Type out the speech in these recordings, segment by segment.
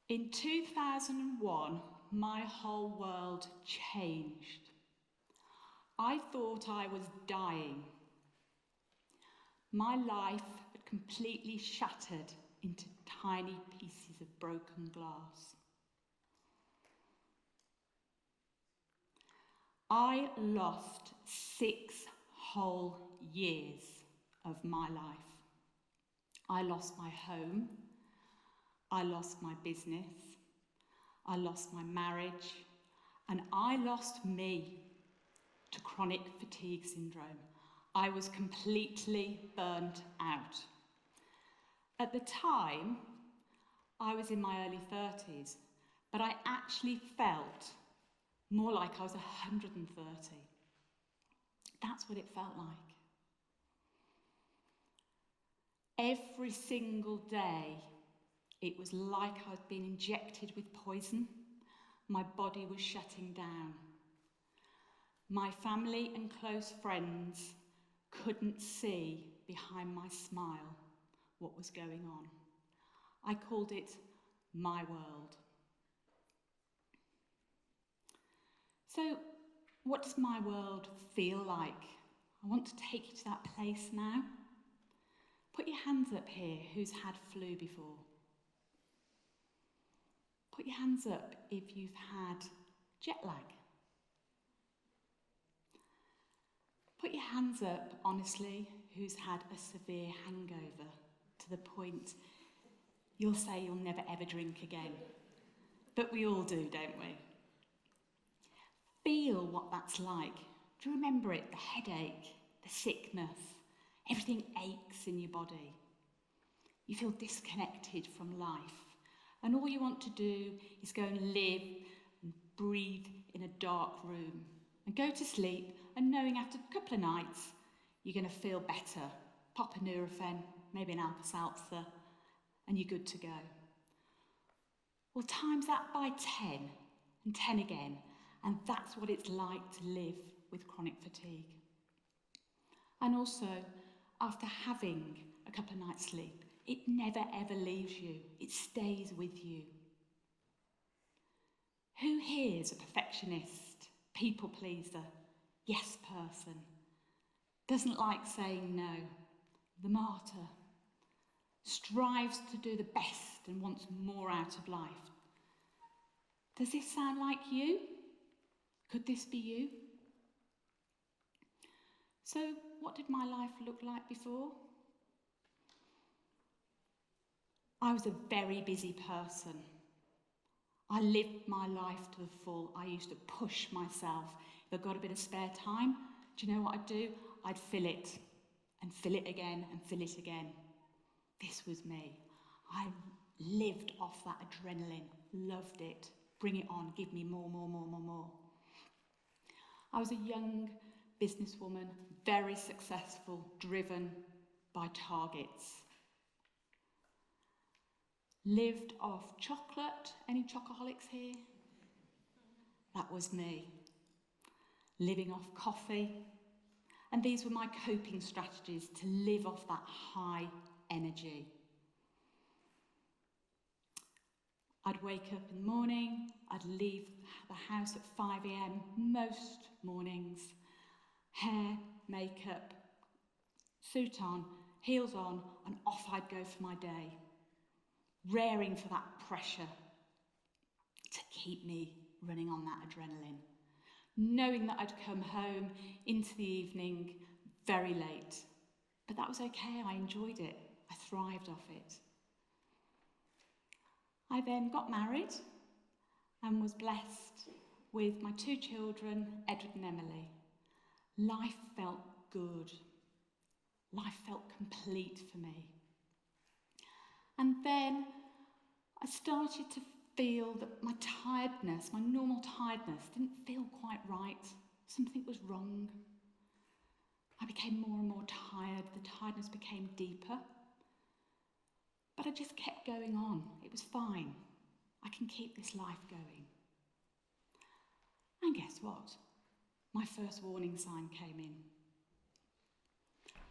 In 2001, my whole world changed. I thought I was dying. My life had completely shattered into tiny pieces of broken glass. I lost 6 whole years of my life. I lost my home. I lost my business. I lost my marriage. And I lost me to chronic fatigue syndrome. I was completely burnt out. At the time, I was in my early 30s, but I actually felt more like I was 130. That's what it felt like. Every single day, it was like I'd been injected with poison. My body was shutting down. My family and close friends couldn't see behind my smile what was going on. I called it my world. So, what does my world feel like? I want to take you to that place now. Put your hands up here who's had flu before. Put your hands up if you've had jet lag. Put your hands up, honestly, who's had a severe hangover to the point you'll say you'll never ever drink again. But we all do, don't we? Feel what that's like. Do you remember it? The headache, the sickness, everything aches in your body. You feel disconnected from life. And all you want to do is go and live and breathe in a dark room and go to sleep and knowing after a couple of nights you're going to feel better. Pop a Nurofen, maybe an Alka-Seltzer, and you're good to go. Well, times that by 10 and 10 again, and that's what it's like to live with chronic fatigue. And also, after having a couple of nights' sleep, it never ever leaves you. It stays with you. Who here is a perfectionist, people pleaser, yes person, doesn't like saying no, the martyr, strives to do the best and wants more out of life? Does this sound like you? Could this be you? So, what did my life look like before? I was a very busy person. I lived my life to the full. I used to push myself. If I got a bit of spare time, do you know what I'd do? I'd fill it and fill it again and fill it again. This was me. I lived off that adrenaline, loved it. Bring it on, give me more. I was a young businesswoman, very successful, driven by targets. Lived off chocolate. Any chocoholics here? That was me. Living off coffee. And these were my coping strategies to live off that high energy. I'd wake up in the morning, I'd leave the house at 5 a.m. most mornings. Hair, makeup, suit on, heels on, and off I'd go for my day. Raring for that pressure to keep me running on that adrenaline. Knowing that I'd come home into the evening very late. But that was okay, I enjoyed it. I thrived off it. I then got married and was blessed with my 2 children, Edward and Emily. Life felt good. Life felt complete for me. And then I started to feel that my tiredness, my normal tiredness, didn't feel quite right. Something was wrong. I became more and more tired. The tiredness became deeper. But I just kept going on. It was fine. I can keep this life going. And guess what? My first warning sign came in.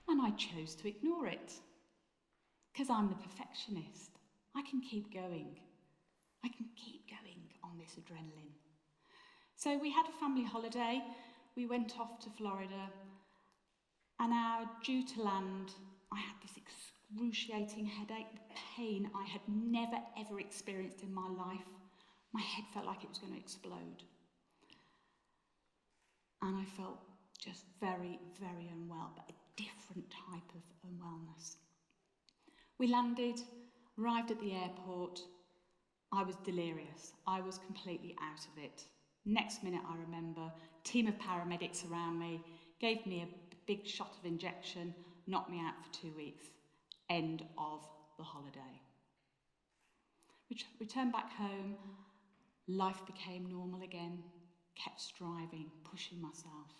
And I chose to ignore it. Because I'm the perfectionist. I can keep going. I can keep going on this adrenaline. So we had a family holiday. We went off to Florida, and due to land, I had this excruciating headache, the pain I had never ever experienced in my life. My head felt like it was going to explode. And I felt just very, very unwell, but a different type of unwellness. We landed, arrived at the airport. I was delirious. I was completely out of it. Next minute, I remember, a team of paramedics around me gave me a big shot of injection, knocked me out for 2 weeks. End of the holiday. Returned back home. Life became normal again. Kept striving, pushing myself.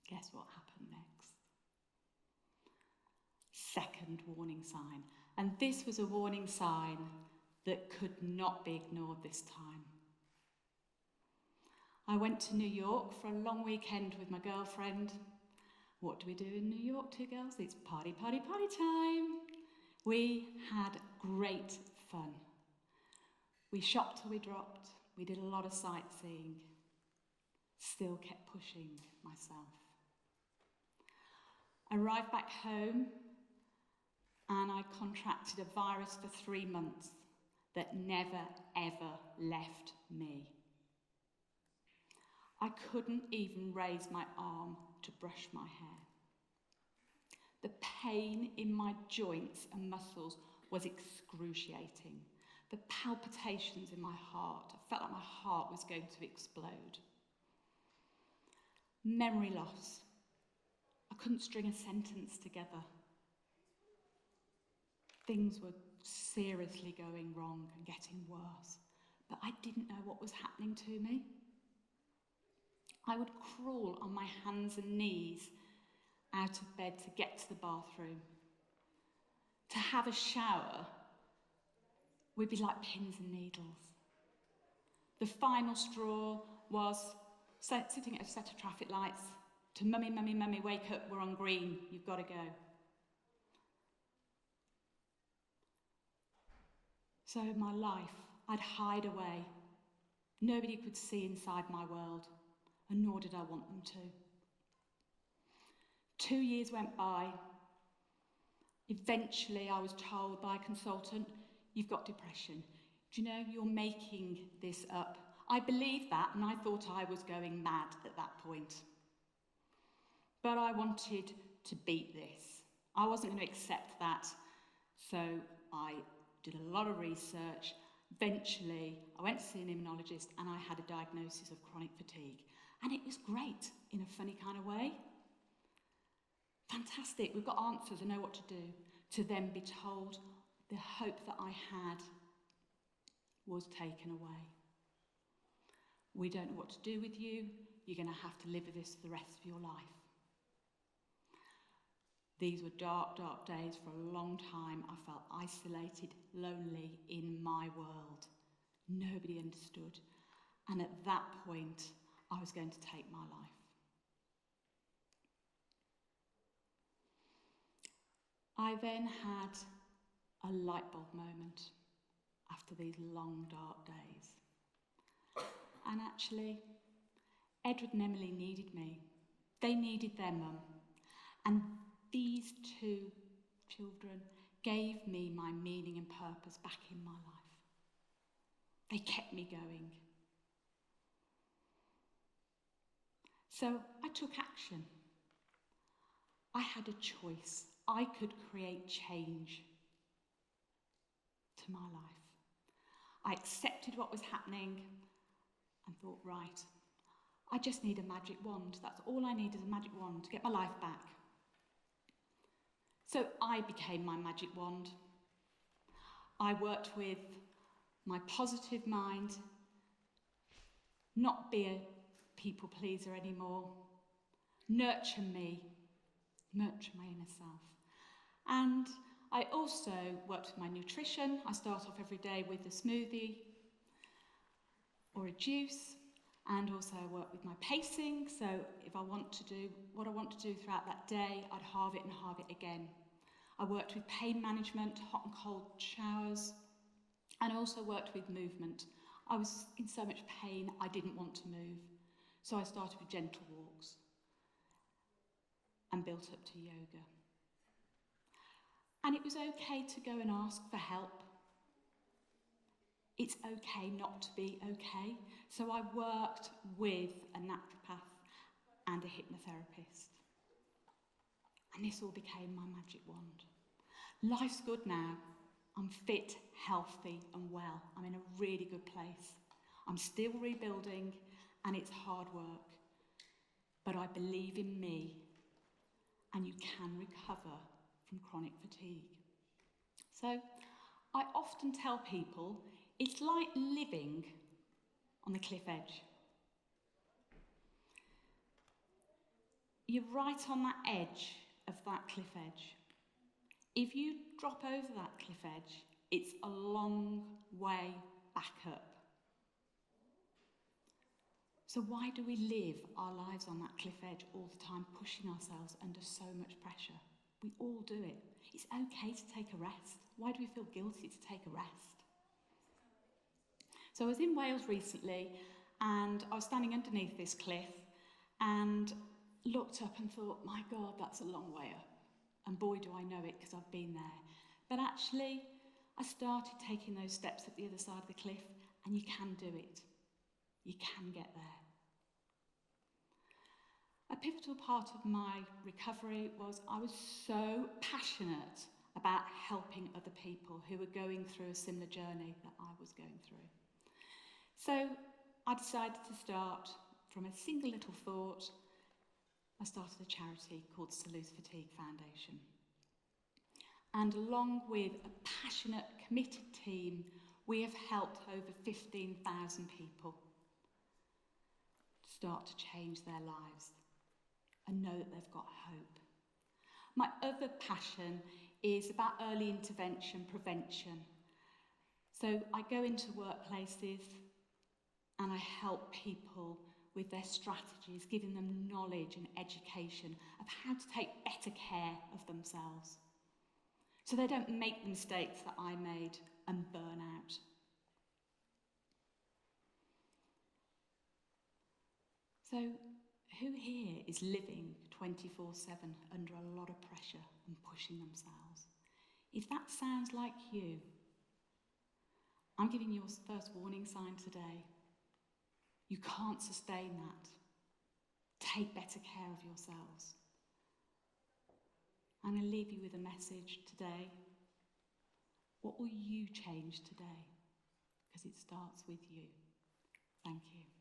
Guess what happened next? Second warning sign. And this was a warning sign that could not be ignored this time. I went to New York for a long weekend with my girlfriend. What do we do in New York, two girls? It's party, party, party time. We had great fun. We shopped till we dropped. We did a lot of sightseeing. Still kept pushing myself. I arrived back home and I contracted a virus for 3 months that never, ever left me. I couldn't even raise my arm to brush my hair. The pain in my joints and muscles was excruciating. The palpitations in my heart, I felt like my heart was going to explode. Memory loss. I couldn't string a sentence together. Things were seriously going wrong and getting worse, but I didn't know what was happening to me. I would crawl on my hands and knees out of bed to get to the bathroom. To have a shower would be like pins and needles. The final straw was sitting at a set of traffic lights to mummy, mummy, mummy, wake up, we're on green, you've got to go. So my life, I'd hide away. Nobody could see inside my world, and nor did I want them to. 2 years went by. Eventually, I was told by a consultant, you've got depression. Do you know, you're making this up. I believed that, and I thought I was going mad at that point. But I wanted to beat this. I wasn't going to accept that. So I did a lot of research. Eventually, I went to see an immunologist, and I had a diagnosis of chronic fatigue. And it was great, in a funny kind of way. Fantastic, we've got answers, I know what to do. To then be told the hope that I had was taken away. We don't know what to do with you. You're going to have to live with this for the rest of your life. These were dark, dark days. For a long time, I felt isolated, lonely in my world. Nobody understood. And at that point, I was going to take my life. I then had a light bulb moment after these long, dark days. And actually, Edward and Emily needed me. They needed their mum. And these two children gave me my meaning and purpose back in my life. They kept me going. So I took action. I had a choice. I could create change to my life. I accepted what was happening and thought, right, I just need a magic wand. That's all I need is a magic wand to get my life back. So I became my magic wand. I worked with my positive mind, not be a people pleaser anymore, nurture my inner self. And I also worked with my nutrition. I start off every day with a smoothie or a juice, and also I work with my pacing. So if I want to do what I want to do throughout that day, I'd halve it and halve it again. I worked with pain management, hot and cold showers, And I also worked with movement. I was in so much pain, I didn't want to move. So I started with gentle walks and built up to yoga. And it was okay to go and ask for help. It's okay not to be okay. So I worked with a naturopath and a hypnotherapist. And this all became my magic wand. Life's good now. I'm fit, healthy and well. I'm in a really good place. I'm still rebuilding and it's hard work. But I believe in me and you can recover from chronic fatigue. So I often tell people it's like living on the cliff edge. You're right on that edge of that cliff edge. If you drop over that cliff edge, it's a long way back up. So why do we live our lives on that cliff edge all the time, pushing ourselves under so much pressure? We all do it. It's okay to take a rest. Why do we feel guilty to take a rest? So I was in Wales recently and I was standing underneath this cliff and looked up and thought, my God, that's a long way up. And boy, do I know it because I've been there. But actually, I started taking those steps at the other side of the cliff and you can do it. You can get there. A pivotal part of my recovery was I was so passionate about helping other people who were going through a similar journey that I was going through. So I decided to start from a single little thought. I started a charity called Salus Fatigue Foundation. And along with a passionate, committed team, we have helped over 15,000 people start to change their lives and know that they've got hope. My other passion is about early intervention, prevention. So I go into workplaces and I help people with their strategies, giving them knowledge and education of how to take better care of themselves so they don't make the mistakes that I made and burn out. So who here is living 24/7 under a lot of pressure and pushing themselves? If that sounds like you, I'm giving you your first warning sign today. You can't sustain that. Take better care of yourselves. I'm going to leave you with a message today. What will you change today? Because it starts with you. Thank you.